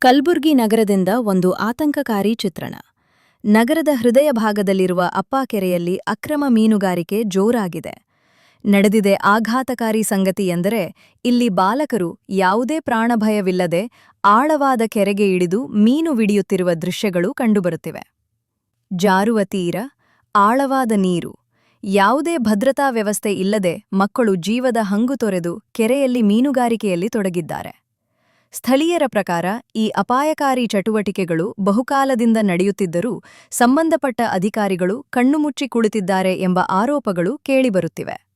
ಕಲ್ಬುರ್ಗಿ ನಗರದಿಂದ ಒಂದು ಆತಂಕಕಾರಿ ಚಿತ್ರಣ. ನಗರದ ಹೃದಯ ಭಾಗದಲ್ಲಿರುವ ಅಪ್ಪಾಕೆರೆಯಲ್ಲಿ ಅಕ್ರಮ ಮೀನುಗಾರಿಕೆ ಜೋರಾಗಿದೆ. ನಡೆದಿದೆ ಆಘಾತಕಾರಿ ಸಂಗತಿ ಎಂದರೆ ಇಲ್ಲಿ ಬಾಲಕರು ಯಾವುದೇ ಪ್ರಾಣಭಯವಿಲ್ಲದೆ ಆಳವಾದ ಕೆರೆಗೆ ಇಳಿದು ಮೀನು ಹಿಡಿಯುತ್ತಿರುವ ದೃಶ್ಯಗಳು ಕಂಡುಬರುತ್ತಿವೆ. ಜಾರುವ ತೀರ, ಆಳವಾದ ನೀರು, ಯಾವುದೇ ಭದ್ರತಾ ವ್ಯವಸ್ಥೆ ಇಲ್ಲದೆ ಮಕ್ಕಳು ಜೀವದ ಹಂಗು ತೊರೆದು ಕೆರೆಯಲ್ಲಿ ಮೀನುಗಾರಿಕೆಯಲ್ಲಿ ತೊಡಗಿದ್ದಾರೆ. ಸ್ಥಳೀಯರ ಪ್ರಕಾರ ಈ ಅಪಾಯಕಾರಿ ಚಟುವಟಿಕೆಗಳು ಬಹುಕಾಲದಿಂದ ನಡೆಯುತ್ತಿದ್ದರೂ ಸಂಬಂಧಪಟ್ಟ ಅಧಿಕಾರಿಗಳು ಕಣ್ಣುಮುಚ್ಚಿ ಕುಳಿತಿದ್ದಾರೆ ಎಂಬ ಆರೋಪಗಳು ಕೇಳಿಬರುತ್ತಿವೆ.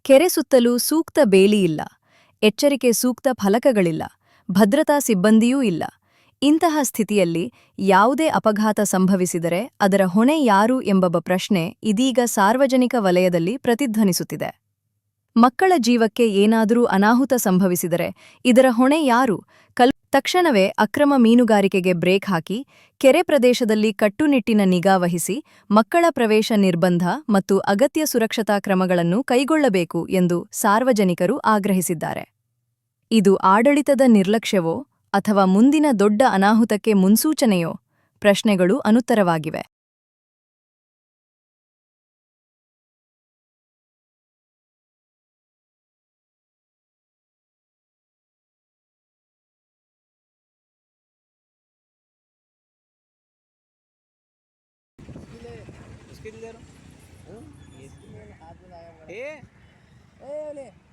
ಕೆರೆ ಸುತ್ತಲೂ ಸೂಕ್ತ ಬೇಲಿಯಿಲ್ಲ, ಎಚ್ಚರಿಕೆ ಸೂಕ್ತ ಫಲಕಗಳಿಲ್ಲ, ಭದ್ರತಾ ಸಿಬ್ಬಂದಿಯೂ ಇಲ್ಲ. ಇಂತಹ ಸ್ಥಿತಿಯಲ್ಲಿ ಯಾವುದೇ ಅಪಘಾತ ಸಂಭವಿಸಿದರೆ ಅದರ ಹೊಣೆ ಯಾರು ಎಂಬ ಪ್ರಶ್ನೆ ಇದೀಗ ಸಾರ್ವಜನಿಕ ವಲಯದಲ್ಲಿ ಪ್ರತಿಧ್ವನಿಸುತ್ತಿದೆ. ಮಕ್ಕಳ ಜೀವಕ್ಕೆ ಏನಾದರೂ ಅನಾಹುತ ಸಂಭವಿಸಿದರೆ ಇದರ ಹೊಣೆ ಯಾರು? ತಕ್ಷಣವೇ ಅಕ್ರಮ ಮೀನುಗಾರಿಕೆಗೆ ಬ್ರೇಕ್ ಹಾಕಿ, ಕೆರೆ ಪ್ರದೇಶದಲ್ಲಿ ಕಟ್ಟುನಿಟ್ಟಿನ ನಿಗಾ ವಹಿಸಿ, ಮಕ್ಕಳ ಪ್ರವೇಶ ನಿರ್ಬಂಧ ಮತ್ತು ಅಗತ್ಯ ಸುರಕ್ಷತಾ ಕ್ರಮಗಳನ್ನು ಕೈಗೊಳ್ಳಬೇಕು ಎಂದು ಸಾರ್ವಜನಿಕರು ಆಗ್ರಹಿಸಿದ್ದಾರೆ. ಇದು ಆಡಳಿತದ ನಿರ್ಲಕ್ಷ್ಯವೋ ಅಥವಾ ಮುಂದಿನ ದೊಡ್ಡ ಅನಾಹುತಕ್ಕೆ ಮುನ್ಸೂಚನೆಯೋ? ಪ್ರಶ್ನೆಗಳು ಅನುತ್ತರವಾಗಿವೆ. उसके दिल दे रहा हूँ। ये हाथ में लाया।